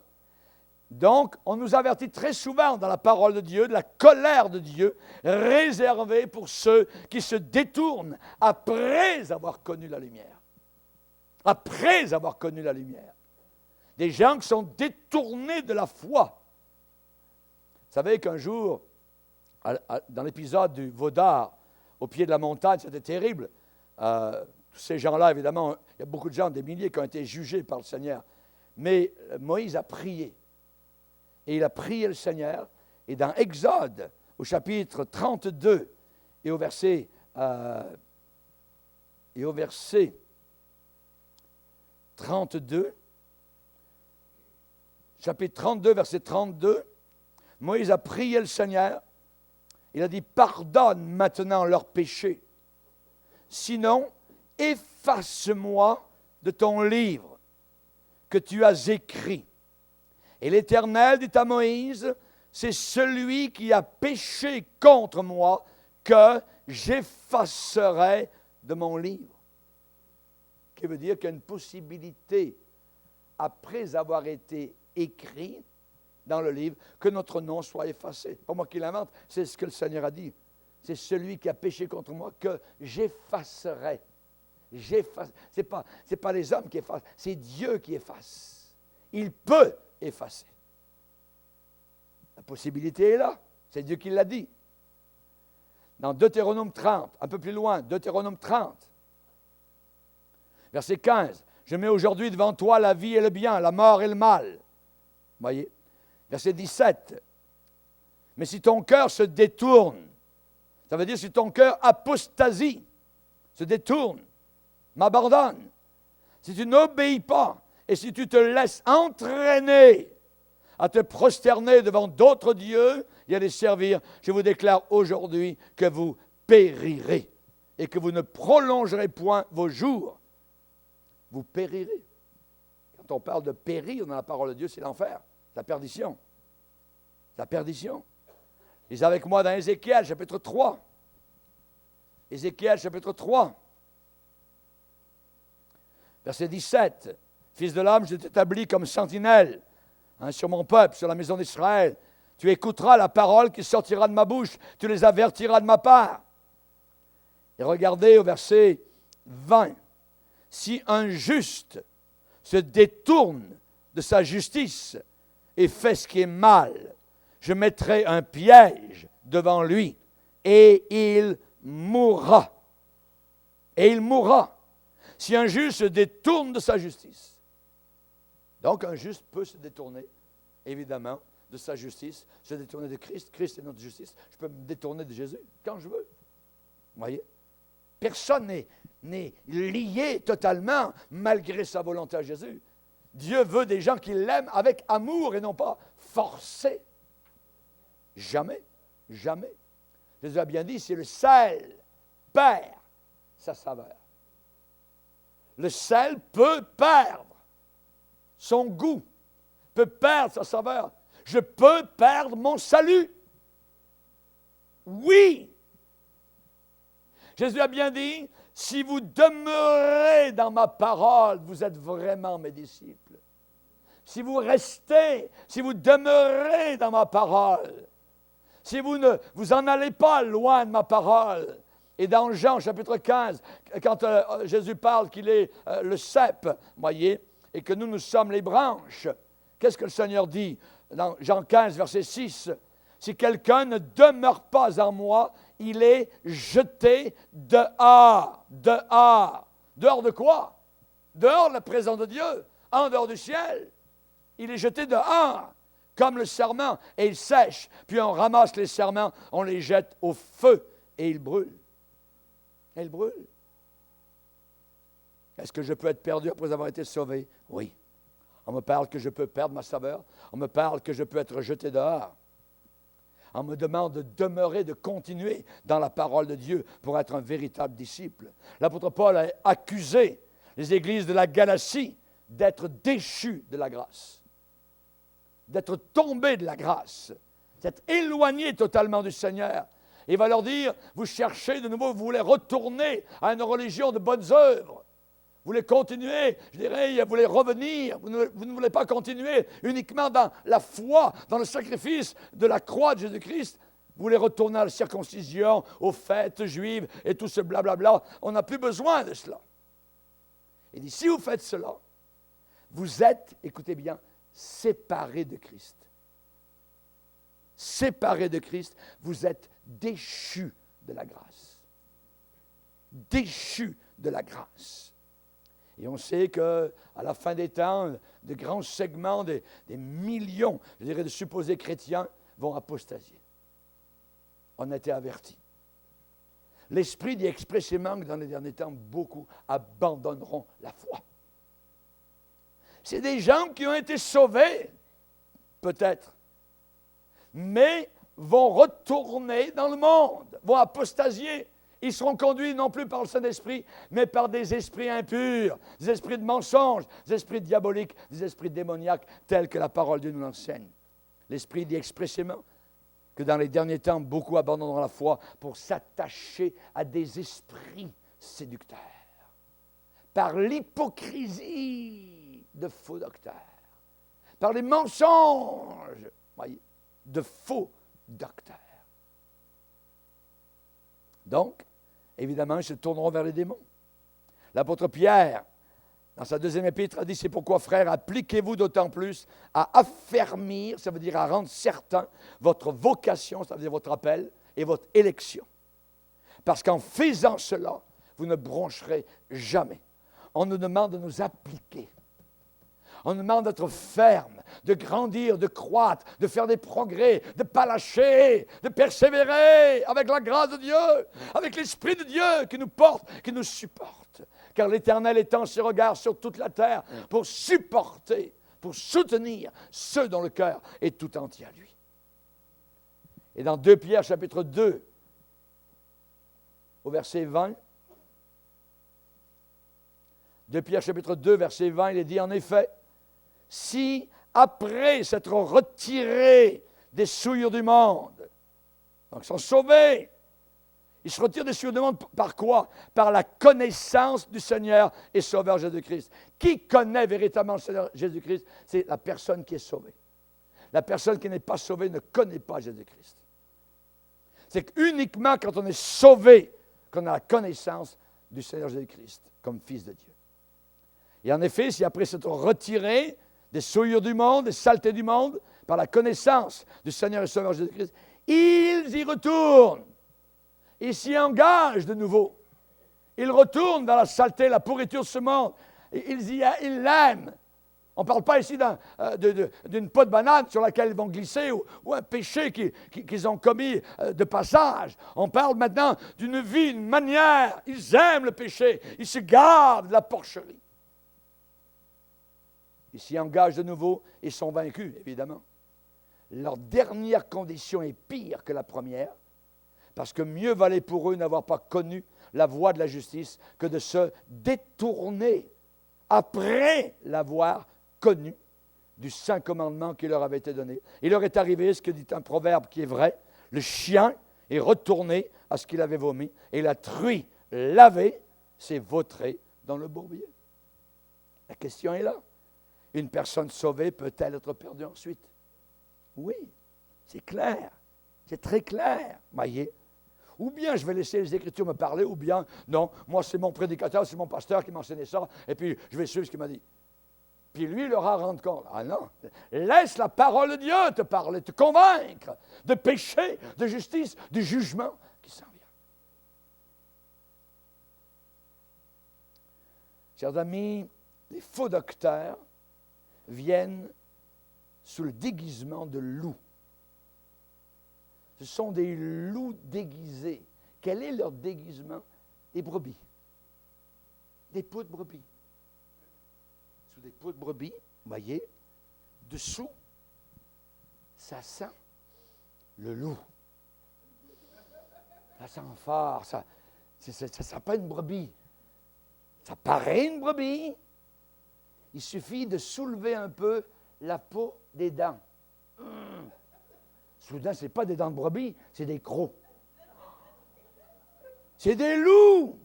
[SPEAKER 1] Donc, on nous avertit très souvent dans la parole de Dieu, de la colère de Dieu, réservée pour ceux qui se détournent après avoir connu la lumière. Après avoir connu la lumière. Des gens qui sont détournés de la foi. Vous savez qu'un jour, dans l'épisode du veau d'or, au pied de la montagne, c'était terrible. Tous ces gens-là, évidemment, il y a beaucoup de gens, des milliers, qui ont été jugés par le Seigneur. Mais Moïse a prié. Et il a prié le Seigneur. Et dans Exode, au chapitre 32, et au verset 32, chapitre 32, verset 32, Moïse a prié le Seigneur. Il a dit, pardonne maintenant leurs péchés. Sinon, efface-moi de ton livre que tu as écrit. Et l'Éternel dit à Moïse, c'est celui qui a péché contre moi que j'effacerai de mon livre. Qui veut dire qu'il y a une possibilité, après avoir été écrit dans le livre, que notre nom soit effacé. Pas moi qui l'invente, c'est ce que le Seigneur a dit. C'est celui qui a péché contre moi que j'effacerai. Ce n'est pas les hommes qui effacent, c'est Dieu qui efface. Il peut effacer. La possibilité est là. C'est Dieu qui l'a dit. Dans Deutéronome 30, un peu plus loin, Deutéronome 30, verset 15, « Je mets aujourd'hui devant toi la vie et le bien, la mort et le mal. » Voyez. Verset 17, « Mais si ton cœur se détourne, ça veut dire si ton cœur apostasie, se détourne, m'abandonne, si tu n'obéis pas et si tu te laisses entraîner à te prosterner devant d'autres dieux et à les servir, je vous déclare aujourd'hui que vous périrez et que vous ne prolongerez point vos jours. Vous périrez. Quand on parle de périr dans la parole de Dieu, c'est l'enfer, la perdition. La perdition. Lisez avec moi dans Ézéchiel, chapitre 3. Ézéchiel, chapitre 3. Verset 17. Fils de l'homme, je t'établis comme sentinelle sur mon peuple, sur la maison d'Israël. Tu écouteras la parole qui sortira de ma bouche. Tu les avertiras de ma part. Et regardez au verset 20. Si un juste se détourne de sa justice et fait ce qui est mal, je mettrai un piège devant lui et il mourra. Et il mourra. Si un juste se détourne de sa justice. Donc un juste peut se détourner, évidemment, de sa justice, se détourner de Christ. Christ est notre justice. Je peux me détourner de Jésus quand je veux. Vous voyez? Personne n'est lié totalement malgré sa volonté à Jésus. Dieu veut des gens qui l'aiment avec amour et non pas forcés. Jamais, jamais. Jésus a bien dit, si le sel perd sa saveur, le sel peut perdre son goût, peut perdre sa saveur. Je peux perdre mon salut. Oui. Jésus a bien dit, si vous demeurez dans ma parole, vous êtes vraiment mes disciples. Si vous restez, si vous demeurez dans ma parole, si vous ne vous en allez pas loin de ma parole. Et dans Jean chapitre 15, quand Jésus parle qu'il est le cep, voyez, et que nous sommes les branches, qu'est-ce que le Seigneur dit dans Jean 15, verset 6? Si quelqu'un ne demeure pas en moi, il est jeté dehors. Dehors. Dehors de quoi? Dehors de la présence de Dieu, en dehors du ciel. Il est jeté dehors, comme le serment, et il sèche. Puis on ramasse les serments, on les jette au feu, et ils brûlent. Et ils brûlent. Est-ce que je peux être perdu après avoir été sauvé? Oui. On me parle que je peux perdre ma saveur. On me parle que je peux être jeté dehors. On me demande de demeurer, de continuer dans la parole de Dieu pour être un véritable disciple. L'apôtre Paul a accusé les églises de la Galatie d'être déchues de la grâce, d'être tombées de la grâce, d'être éloignées totalement du Seigneur. Il va leur dire, vous cherchez de nouveau, vous voulez retourner à une religion de bonnes œuvres. Vous voulez continuer, je dirais, vous voulez revenir, vous ne voulez pas continuer uniquement dans la foi, dans le sacrifice de la croix de Jésus-Christ. Vous voulez retourner à la circoncision, aux fêtes juives et tout ce blablabla. On n'a plus besoin de cela. Il dit, si vous faites cela, vous êtes, écoutez bien, séparés de Christ. séparés de Christ, vous êtes déchus de la grâce. Déchus de la grâce. Et on sait qu'à la fin des temps, de grands segments, des millions, je dirais, de supposés chrétiens vont apostasier. On a été avertis. L'Esprit dit expressément que dans les derniers temps, beaucoup abandonneront la foi. C'est des gens qui ont été sauvés, peut-être, mais vont retourner dans le monde, vont apostasier. Ils seront conduits non plus par le Saint-Esprit, mais par des esprits impurs, des esprits de mensonge, des esprits diaboliques, des esprits démoniaques, tels que la parole de Dieu nous l'enseigne. L'Esprit dit expressément que dans les derniers temps, beaucoup abandonneront la foi pour s'attacher à des esprits séducteurs, par l'hypocrisie de faux docteurs, par les mensonges, voyez, de faux docteurs. Donc, évidemment, ils se tourneront vers les démons. L'apôtre Pierre, dans sa deuxième épître, a dit, c'est pourquoi, frères, appliquez-vous d'autant plus à affermir, ça veut dire à rendre certain, votre vocation, ça veut dire votre appel, et votre élection. Parce qu'en faisant cela, vous ne broncherez jamais. On nous demande de nous appliquer. On nous demande d'être ferme, de grandir, de croître, de faire des progrès, de ne pas lâcher, de persévérer avec la grâce de Dieu, avec l'Esprit de Dieu qui nous porte, qui nous supporte. Car l'Éternel étend ses regards sur toute la terre pour supporter, pour soutenir ceux dont le cœur est tout entier à lui. Et dans 2 Pierre chapitre 2, au verset 20, 2 Pierre chapitre 2, verset 20, il est dit en effet, si après s'être retirés des souillures du monde, donc ils sont sauvés, ils se retirent des souillures du monde par quoi? Par la connaissance du Seigneur et Sauveur Jésus-Christ. Qui connaît véritablement le Seigneur Jésus-Christ? C'est la personne qui est sauvée. La personne qui n'est pas sauvée ne connaît pas Jésus-Christ. C'est qu'uniquement quand on est sauvé qu'on a la connaissance du Seigneur Jésus-Christ comme Fils de Dieu. Et en effet, si après s'être retiré des souillures du monde, des saletés du monde, par la connaissance du Seigneur et Sauveur Jésus-Christ, ils y retournent. Ils s'y engagent de nouveau. Ils retournent dans la saleté, la pourriture de ce monde. Ils l'aiment. On ne parle pas ici d'une peau de banane sur laquelle ils vont glisser ou un péché qu'ils ont commis de passage. On parle maintenant d'une vie, une manière. Ils aiment le péché. Ils se gardent de la porcherie. Ils s'y engagent de nouveau et sont vaincus, évidemment. Leur dernière condition est pire que la première, parce que mieux valait pour eux n'avoir pas connu la voie de la justice que de se détourner après l'avoir connu du saint commandement qui leur avait été donné. Il leur est arrivé ce que dit un proverbe qui est vrai, le chien est retourné à ce qu'il avait vomi, et la truie lavée s'est vautrée dans le bourbier. La question est là. Une personne sauvée peut-elle être perdue ensuite? Oui, c'est clair, c'est très clair, voyez. Ou bien je vais laisser les Écritures me parler, ou bien non, moi c'est mon prédicateur, c'est mon pasteur qui m'a enseigné ça, et puis je vais suivre ce qu'il m'a dit. Puis lui, il aura rendre compte. Ah non, laisse la parole de Dieu te parler, te convaincre de péché, de justice, du jugement qui s'en vient. Chers amis, les faux docteurs viennent sous le déguisement de loups. Ce sont des loups déguisés. Quel est leur déguisement? Des brebis. Des peaux de brebis. Sous des peaux de brebis, vous voyez, dessous, ça sent le loup. Ça sent fort, ça sent pas une brebis. Ça paraît une brebis. Il suffit de soulever un peu la peau des dents. Soudain, ce n'est pas des dents de brebis, c'est des crocs. C'est des loups.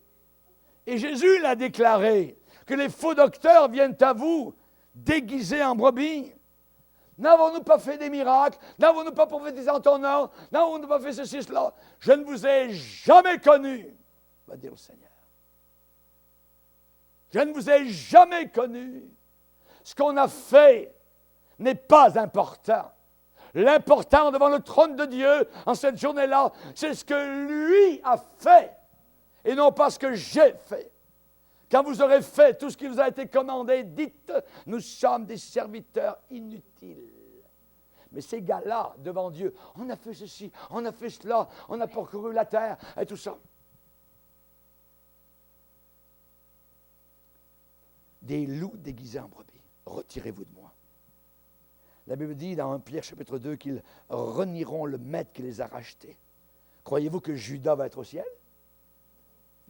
[SPEAKER 1] Et Jésus l'a déclaré, que les faux docteurs viennent à vous déguisés en brebis. N'avons-nous pas fait des miracles? N'avons-nous pas prophétisé en ton nom? N'avons-nous pas fait ceci, cela? Je ne vous ai jamais connu, va dire le Seigneur. Je ne vous ai jamais connu. Ce qu'on a fait n'est pas important. L'important devant le trône de Dieu en cette journée-là, c'est ce que lui a fait et non pas ce que j'ai fait. Quand vous aurez fait tout ce qui vous a été commandé, dites, nous sommes des serviteurs inutiles. Mais ces gars-là, devant Dieu, on a fait ceci, on a fait cela, on a parcouru la terre et tout ça. Des loups déguisés en brebis, retirez-vous de moi. La Bible dit dans 1 Pierre chapitre 2 qu'ils renieront le maître qui les a rachetés. Croyez-vous que Judas va être au ciel?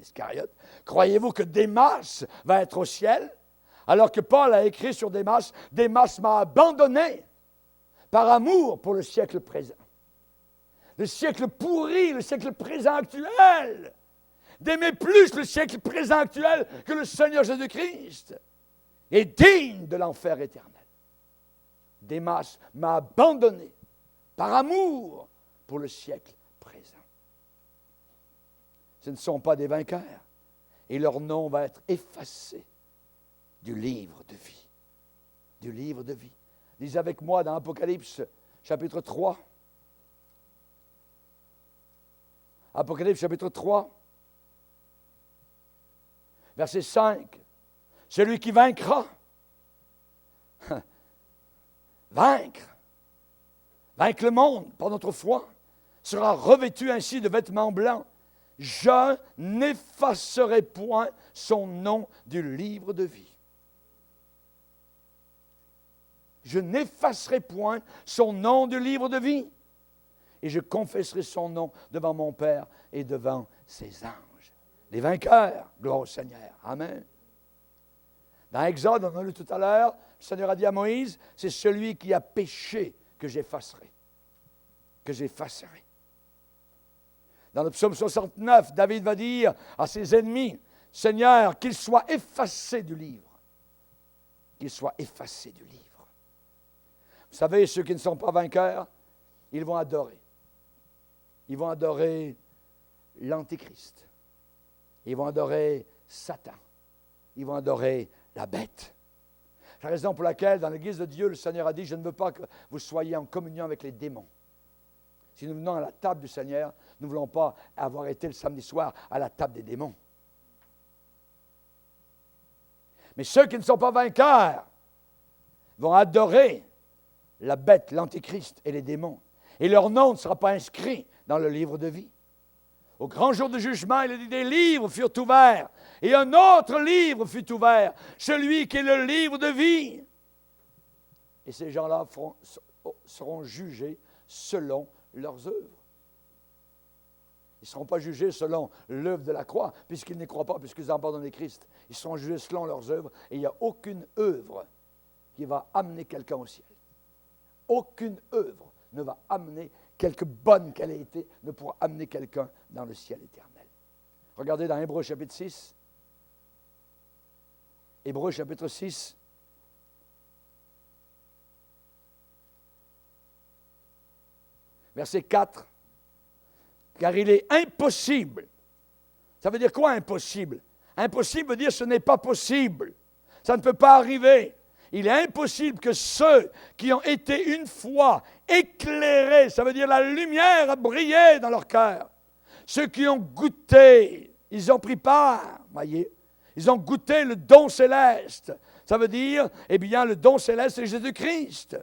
[SPEAKER 1] Iscariote. Croyez-vous que Démas va être au ciel? Alors que Paul a écrit sur Démas, Démas m'a abandonné par amour pour le siècle présent. Le siècle pourri, le siècle présent actuel. D'aimer plus le siècle présent actuel que le Seigneur Jésus-Christ est digne de l'enfer éternel. Démas m'a abandonné par amour pour le siècle présent. Ce ne sont pas des vainqueurs et leur nom va être effacé du livre de vie. Du livre de vie. Lisez avec moi dans Apocalypse chapitre 3. Apocalypse chapitre 3. Verset 5, celui qui vaincra, vaincre le monde par notre foi, sera revêtu ainsi de vêtements blancs. Je n'effacerai point son nom du livre de vie. Je n'effacerai point son nom du livre de vie. Et je confesserai son nom devant mon Père et devant ses anges. Les vainqueurs, gloire au Seigneur. Amen. Dans Exode, on a lu tout à l'heure, le Seigneur a dit à Moïse, c'est celui qui a péché que j'effacerai. Que j'effacerai. Dans le psaume 69, David va dire à ses ennemis, Seigneur, qu'il soit effacé du livre. Qu'il soit effacé du livre. Vous savez, ceux qui ne sont pas vainqueurs, ils vont adorer. Ils vont adorer l'Antéchrist. Ils vont adorer Satan. Ils vont adorer la bête. C'est la raison pour laquelle, dans l'Église de Dieu, le Seigneur a dit, je ne veux pas que vous soyez en communion avec les démons. Si nous venons à la table du Seigneur, nous ne voulons pas avoir été le samedi soir à la table des démons. Mais ceux qui ne sont pas vainqueurs vont adorer la bête, l'Antéchrist et les démons. Et leur nom ne sera pas inscrit dans le livre de vie. Au grand jour de jugement, il a dit, des livres furent ouverts, et un autre livre fut ouvert, celui qui est le livre de vie. Et ces gens-là seront jugés selon leurs œuvres. Ils ne seront pas jugés selon l'œuvre de la croix, puisqu'ils n'y croient pas, puisqu'ils ont abandonné Christ. Ils seront jugés selon leurs œuvres, et il n'y a aucune œuvre qui va amener quelqu'un au ciel. Aucune œuvre ne va amener, quelque bonne qu'elle ait été, ne pourra amener quelqu'un dans le ciel éternel. Regardez dans Hébreux chapitre 6. Hébreux chapitre 6. Verset 4. Car il est impossible. Ça veut dire quoi impossible? Impossible veut dire ce n'est pas possible. Ça ne peut pas arriver. Il est impossible que ceux qui ont été une fois éclairés, ça veut dire la lumière a brillé dans leur cœur, ceux qui ont goûté, ils ont pris part, voyez, ils ont goûté le don céleste. Ça veut dire, eh bien, le don céleste, c'est Jésus-Christ,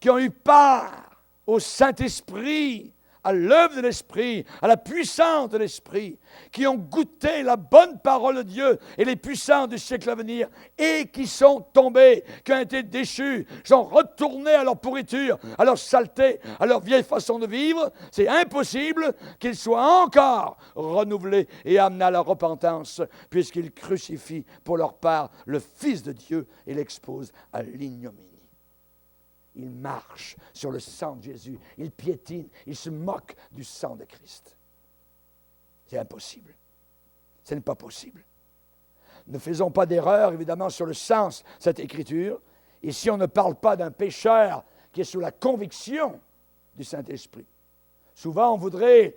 [SPEAKER 1] qui ont eu part au Saint-Esprit, à l'œuvre de l'Esprit, à la puissance de l'Esprit, qui ont goûté la bonne parole de Dieu et les puissances du siècle à venir, et qui sont tombés, qui ont été déchus, sont retournés à leur pourriture, à leur saleté, à leur vieille façon de vivre. C'est impossible qu'ils soient encore renouvelés et amenés à la repentance, puisqu'ils crucifient pour leur part le Fils de Dieu et l'exposent à l'ignominie. Il marche sur le sang de Jésus. Il piétine. Il se moque du sang de Christ. C'est impossible. Ce n'est pas possible. Ne faisons pas d'erreur, évidemment, sur le sens de cette écriture. Ici, on ne parle pas d'un pécheur qui est sous la conviction du Saint-Esprit. Souvent, on voudrait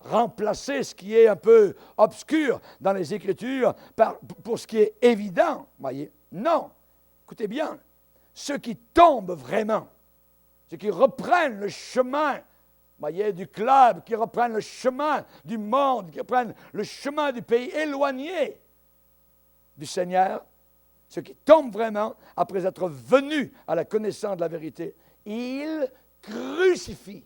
[SPEAKER 1] remplacer ce qui est un peu obscur dans les Écritures pour ce qui est évident. Voyez? Non. Écoutez bien. Ceux qui tombent vraiment ceux qui reprennent le chemin, voyez, du club, qui reprennent le chemin du monde, qui reprennent le chemin du pays éloigné du Seigneur, ceux qui tombent vraiment après être venus à la connaissance de la vérité, ils crucifient.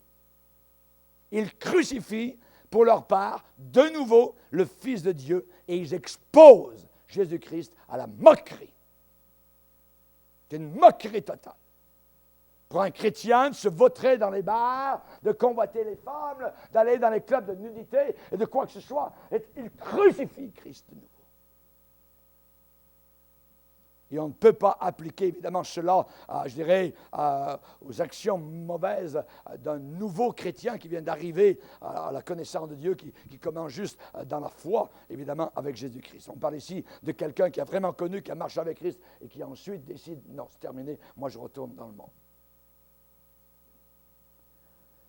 [SPEAKER 1] Ils crucifient pour leur part de nouveau le Fils de Dieu et ils exposent Jésus-Christ à la moquerie. C'est une moquerie totale. Pour un chrétien de se vautrer dans les bars, de convoiter les femmes, d'aller dans les clubs de nudité et de quoi que ce soit, il crucifie Christ de nouveau. Et on ne peut pas appliquer évidemment cela, je dirais, aux actions mauvaises d'un nouveau chrétien qui vient d'arriver à la connaissance de Dieu, qui commence juste dans la foi, évidemment, avec Jésus-Christ. On parle ici de quelqu'un qui a vraiment connu, qui a marché avec Christ et qui ensuite décide, non, c'est terminé, moi je retourne dans le monde.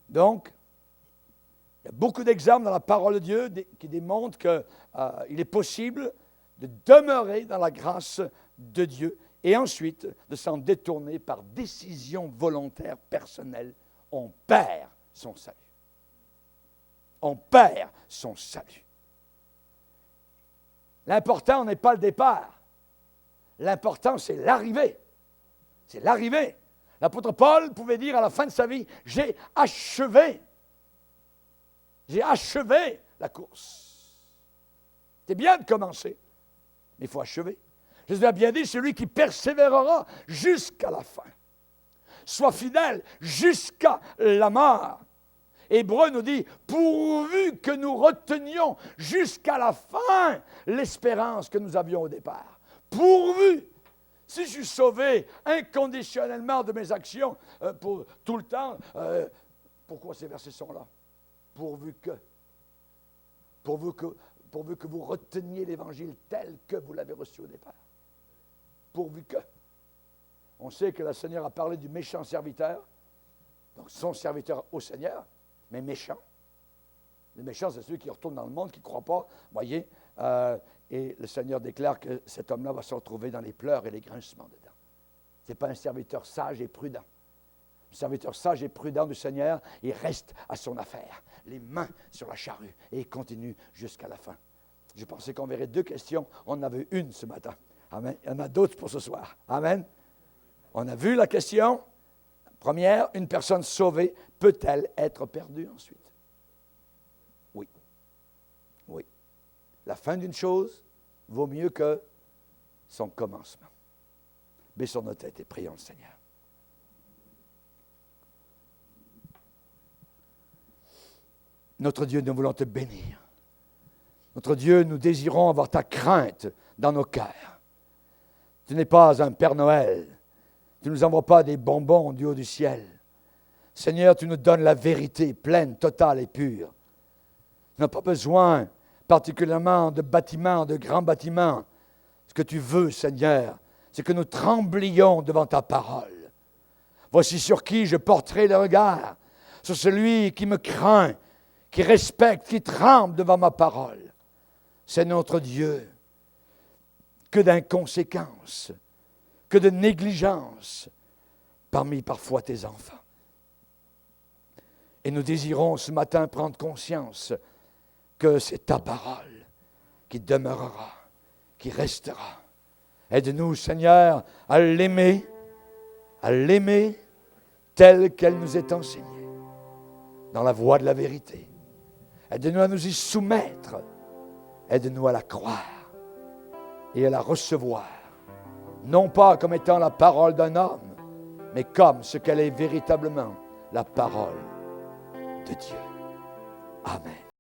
[SPEAKER 1] Donc, il y a beaucoup d'exemples dans la parole de Dieu qui démontrent qu'il est possible de demeurer dans la grâce de Dieu et ensuite de s'en détourner par décision volontaire personnelle. On perd son salut. On perd son salut. L'important n'est pas le départ. L'important, c'est l'arrivée. C'est l'arrivée. L'apôtre Paul pouvait dire à la fin de sa vie, j'ai achevé la course. C'est bien de commencer, mais il faut achever. Jésus a bien dit, celui qui persévérera jusqu'à la fin, soit fidèle jusqu'à la mort. Hébreu nous dit, pourvu que nous retenions jusqu'à la fin l'espérance que nous avions au départ. Pourvu. Si je suis sauvé inconditionnellement de mes actions pour tout le temps, pourquoi ces versets sont là? Pourvu que vous reteniez l'Évangile tel que vous l'avez reçu au départ. Pourvu que. On sait que le Seigneur a parlé du méchant serviteur, donc son serviteur au Seigneur, mais méchant. Le méchant, c'est celui qui retourne dans le monde, qui ne croit pas, voyez, et le Seigneur déclare que cet homme-là va se retrouver dans les pleurs et les grincements dedans. Ce n'est pas un serviteur sage et prudent. Le serviteur sage et prudent du Seigneur, il reste à son affaire, les mains sur la charrue, et il continue jusqu'à la fin. Je pensais qu'on verrait 2 questions, on en avait une ce matin. Amen. Il y en a d'autres pour ce soir. Amen. On a vu la question. Première, une personne sauvée peut-elle être perdue ensuite? Oui. Oui. La fin d'une chose vaut mieux que son commencement. Baissons nos têtes et prions le Seigneur. Notre Dieu, nous voulons te bénir. Notre Dieu, nous désirons avoir ta crainte dans nos cœurs. Tu n'es pas un Père Noël. Tu ne nous envoies pas des bonbons du haut du ciel. Seigneur, tu nous donnes la vérité pleine, totale et pure. Tu n'as pas besoin particulièrement de bâtiments, de grands bâtiments. Ce que tu veux, Seigneur, c'est que nous tremblions devant ta parole. Voici sur qui je porterai le regard, sur celui qui me craint, qui respecte, qui tremble devant ma parole. C'est notre Dieu. Que d'inconséquence, que de négligence parmi parfois tes enfants. Et nous désirons ce matin prendre conscience que c'est ta parole qui demeurera, qui restera. Aide-nous, Seigneur, à l'aimer telle qu'elle nous est enseignée, dans la voie de la vérité. Aide-nous à nous y soumettre. Aide-nous à la croire et à la recevoir, non pas comme étant la parole d'un homme, mais comme ce qu'elle est véritablement, la parole de Dieu. Amen.